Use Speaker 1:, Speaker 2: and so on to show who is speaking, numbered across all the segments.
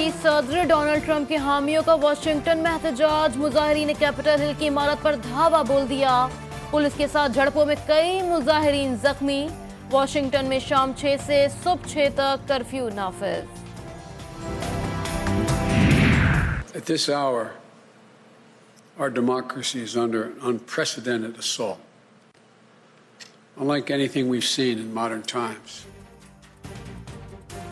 Speaker 1: अमेरिकी सदर Donald Trump के हामियों का वाशिंगटन में एहतजाज। मुजाहिरीन मुजाहिरीन हिल की इमारत पर धावा बोल दिया। पुलिस के साथ झड़पों में कई मुजाहिरीन जख्मी। वाशिंगटन में शाम 6 से सुबह 6 तक कर्फ्यू नाफिज।
Speaker 2: At this hour, our democracy is under an unprecedented assault, unlike anything we've seen in modern times.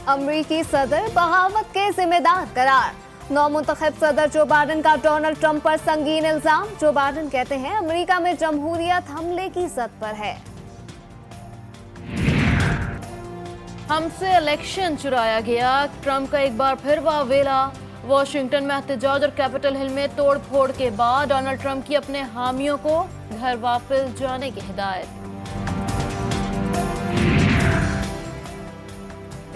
Speaker 3: अमरीकी सदर बगावत के जिम्मेदार करार। नौमुंतखब सदर जो बाइडेन का डोनाल्ड ट्रंप पर संगीन इल्जाम। जो बाइडेन कहते हैं अमेरिका में जमहूरियत हमले की जद पर है।
Speaker 1: हमसे इलेक्शन चुराया गया, ट्रंप का एक बार फिर वावेला। वॉशिंगटन में एहतजाज और कैपिटल हिल में तोड़ फोड़ के बाद डोनाल्ड ट्रंप की अपने हामियों को घर वापस जाने की हिदायत।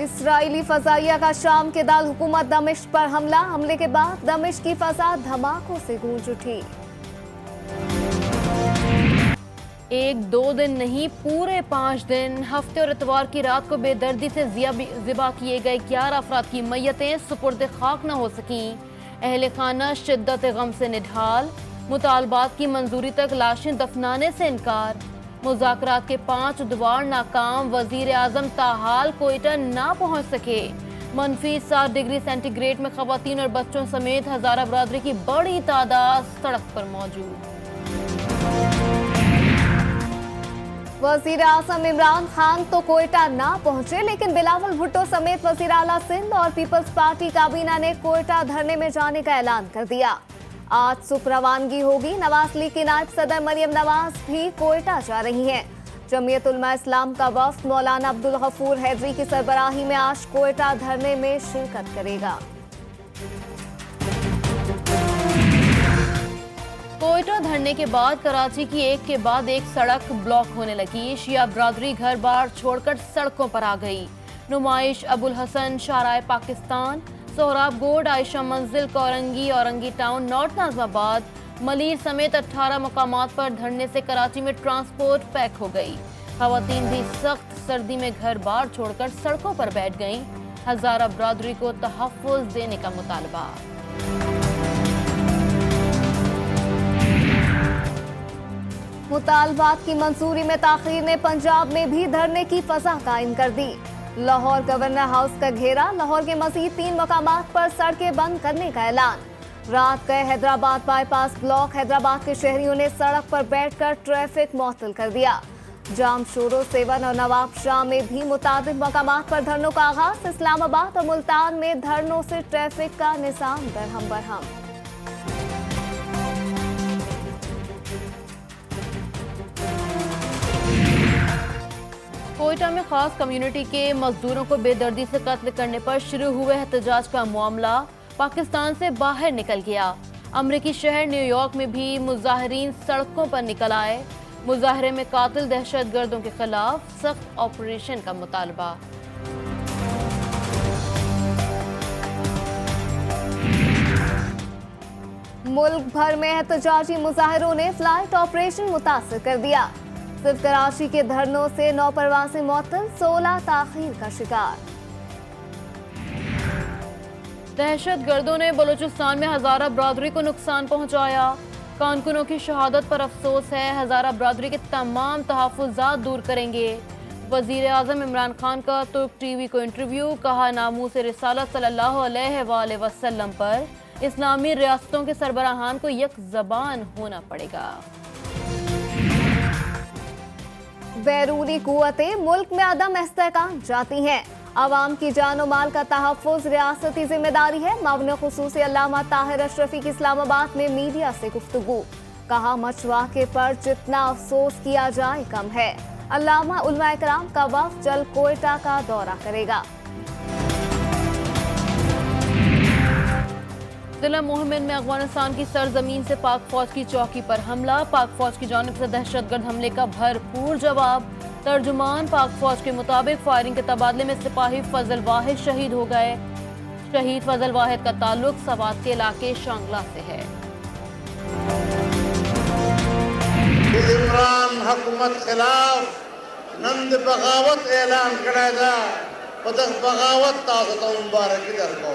Speaker 3: इसराइली फजाइया का शाम के दाल हुकूमत दमिश्क पर हमला। हमले के बाद दमिश्क की फजा धमाकों से गूंज उठी।
Speaker 1: 1-2 दिन नहीं, पूरे 5 दिन। हफ्ते और इतवार की रात को बेदर्दी से ज़िबा किए गए 11 अफराद की मैयतें सुपुर्द खाक न हो सकी। अहले खाना शिद्दत गम से निढाल। मुतालबात की मंजूरी तक लाशें दफनाने से इनकार। मुज़ाकरात के 5 उद्वार नाकाम। वजीर आजम ताहाल कोयटा ना पहुंच सके। -7 डिग्री सेंटीग्रेड में खवातीन और बच्चों समेत हजारा बरादरी की बड़ी तादाद सड़क पर मौजूद।
Speaker 3: वजीर आजम इमरान खान तो कोयटा ना पहुंचे, लेकिन बिलावल भुट्टो समेत वजीर आला सिंध और पीपल्स पार्टी काबीना ने कोयटा धरने में जाने का ऐलान कर दिया। आज सुबह रवानगी होगी। नवाज लीग की नायब सदर मरियम नवाज भी कोयटा जा रही हैं। जमीयत उलमा इस्लाम का वफ्द मौलाना अब्दुल गफूर हैदरी की सरबराही में आज कोयटा धरने में शिरकत करेगा।
Speaker 1: कोयटा धरने के बाद कराची की एक के बाद एक सड़क ब्लॉक होने लगी। शिया बरादरी घर बार छोड़कर सड़कों पर आ गई। नुमाइश अबुल हसन शाहराह पाकिस्तान, सोहराब गोड, आयशा मंजिल, कोरंगी, औरंगी टाउन, नॉर्थ नाजमाबाद, मलीर समेत 18 मकामात पर धरने से कराची में ट्रांसपोर्ट पैक हो गई। खवातीन भी सख्त सर्दी में घर बार छोड़कर सड़कों पर बैठ गईं। हजारा बरादरी को तहफ़्फ़ुज़ देने का मुतालबा।
Speaker 3: मुतालबात की मंजूरी में ताखीर ने पंजाब में भी धरने की फजा कायम कर दी। लाहौर गवर्नर हाउस का घेरा। लाहौर के मजीद 3 मकामात पर सड़कें बंद करने का ऐलान। रात गए हैदराबाद बाईपास ब्लॉक। हैदराबाद के शहरियों ने सड़क पर बैठकर ट्रैफिक मुअत्तल कर दिया। जाम शोरो, सेवन और नवाब शाह में भी मुताबिक मकामात पर धरनों का आगाज। इस्लामाबाद और मुल्तान में धरनों से ट्रैफिक का निजाम दरहम बरहम।
Speaker 1: कोयटा में खास कम्युनिटी के मजदूरों को बेदर्दी से कत्ल करने पर शुरू हुए एहतजाज का मामला पाकिस्तान से बाहर निकल गया। अमरीकी शहर न्यूयॉर्क में भी मुजाहिरीन सड़कों पर निकल आए। मुजाहरे में कातिल दहशतगर्दों के खिलाफ सख्त ऑपरेशन का मुतालबा।
Speaker 3: मुल्क भर में एहतजाजी मुजाहिरों ने फ्लाइट ऑपरेशन मुतासिर कर दिया। सिर्फ कराची के धरनों से 9 परवासें मुअत्तल, 16 ताखीर का शिकार।
Speaker 1: दहशतगर्दों ने बलूचिस्तान में हजारा बरादरी को नुकसान पहुंचाया। कारकुनों की शहादत पर अफसोस है। हजारा बरादरी के तमाम तहफ़्फ़ुज़ात दूर करेंगे। वजीर आजम इमरान खान का तुर्क टीवी को इंटरव्यू। कहा, नामूस रिसालत सल्लल्लाहु अलैहि वसल्लम पर इस्लामी रियासतों के सरबराहान को यक ज़बान होना पड़ेगा।
Speaker 3: बैरूनी कुव्वतें मुल्क में अदम इस्तेहकाम चाहती हैं। आवाम की जानो माल का तहफ़्फ़ुज़ रियासती जिम्मेदारी है। मामून ख़ुसूसी अल्लामा ताहिर अशरफी की इस्लामाबाद में मीडिया से गुफ्तगू। कहा, मचवाके पर जितना अफसोस किया जाए कम है। अल्लामा उलमा इकराम का वफ़द जल्द कोयटा का दौरा करेगा।
Speaker 1: जिला मोहम्मद में अफगानिस्तान की सरजमीन से पाक फौज की चौकी पर हमला। पाक फौज की जानिब से दहशतगर्द हमले का भरपूर जवाब। तर्जुमान पाक फौज के मुताबिक फायरिंग के तबादले में सिपाही फजल वाहिद शहीद हो गए। शहीद फजल वाहिद का ताल्लुक सवात के इलाके शांगला से है।
Speaker 4: इमरान हुकूमत खिलाफ नंद बगावत ऐलान करा था। बगावत ताकत मुबारक दर को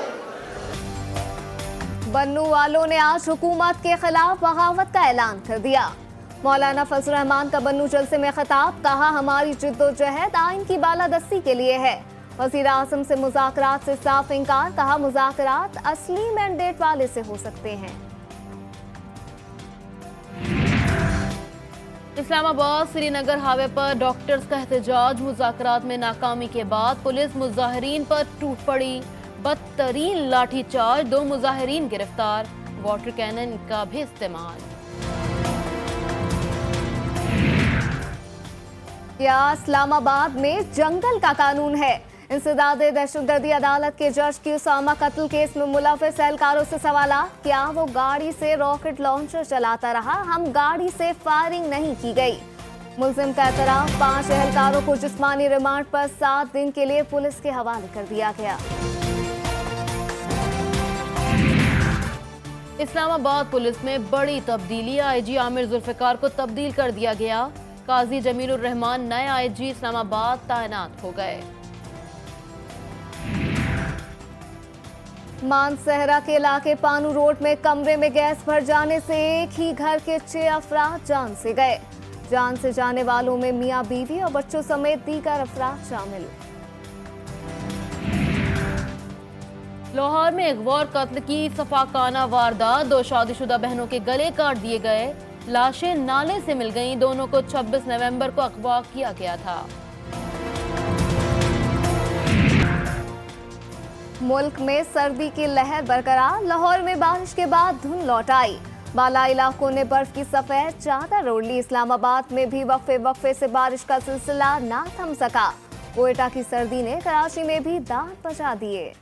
Speaker 3: बन्नू वालों ने आज हुकूमत के खिलाफ बगावत का ऐलान कर दिया। मौलाना फजल रहमान का बन्नू जलसे में खिताब, कहा हमारी जिद्दोजहद आइन की बालादस्ती के लिए है। वज़ीर आज़म से मुज़ाकरात से साफ इनकार, कहा मुज़ाकरात असली मैंडेट वाले से हो सकते हैं।
Speaker 1: इस्लामाबाद श्रीनगर हाईवे पर डॉक्टर्स का एहतजाज, मुज़ाकरात में नाकामी के बाद पुलिस मुजाहिरीन पर टूट पड़ी। बदतरीन लाठीचार्ज, 2 मुजाहिरीन गिरफ्तार, वाटर कैनन का भी इस्तेमाल।
Speaker 3: क्या इस्लामाबाद में जंगल का कानून है? इंसदादे दहशतगर्दी अदालत के जज की उसामा कत्ल केस में मुलविस एहलकारों से सवालात, क्या वो गाड़ी से रॉकेट लॉन्चर चलाता रहा? हम गाड़ी से फायरिंग नहीं की गई। मुल्जिम का एतराफ, 5 एहलकारों को जिस्मानी रिमांड पर 7 दिन के लिए पुलिस के हवाले कर दिया गया।
Speaker 1: इस्लामाबाद पुलिस में बड़ी तब्दीली, आईजी आमिर जुल्फिकार को तब्दील कर दिया गया। काजी जमीलुर रहमान नए आईजी इस्लामाबाद तैनात हो गए।
Speaker 3: मानसहरा के इलाके पानू रोड में कमरे में गैस भर जाने से एक ही घर के 6 अफराद जान से गए। जान से जाने वालों में मियां बीवी और बच्चों समेत दीगर अफराद शामिल।
Speaker 1: लाहौर में अगवा और कत्ल की सफाकाना वारदात, 2 शादीशुदा बहनों के गले काट दिए गए। लाशें नाले से मिल गईं, दोनों को 26 नवंबर को अगवा किया गया था।
Speaker 3: मुल्क में सर्दी की लहर बरकरार, लाहौर में बारिश के बाद धुंध लौट आई। बाला इलाकों ने बर्फ की सफेद चादर ओढ़ ली। इस्लामाबाद में भी वक्फे से बारिश का सिलसिला ना थम सका। कोयटा की सर्दी ने कराची में भी दांत बजा दिए।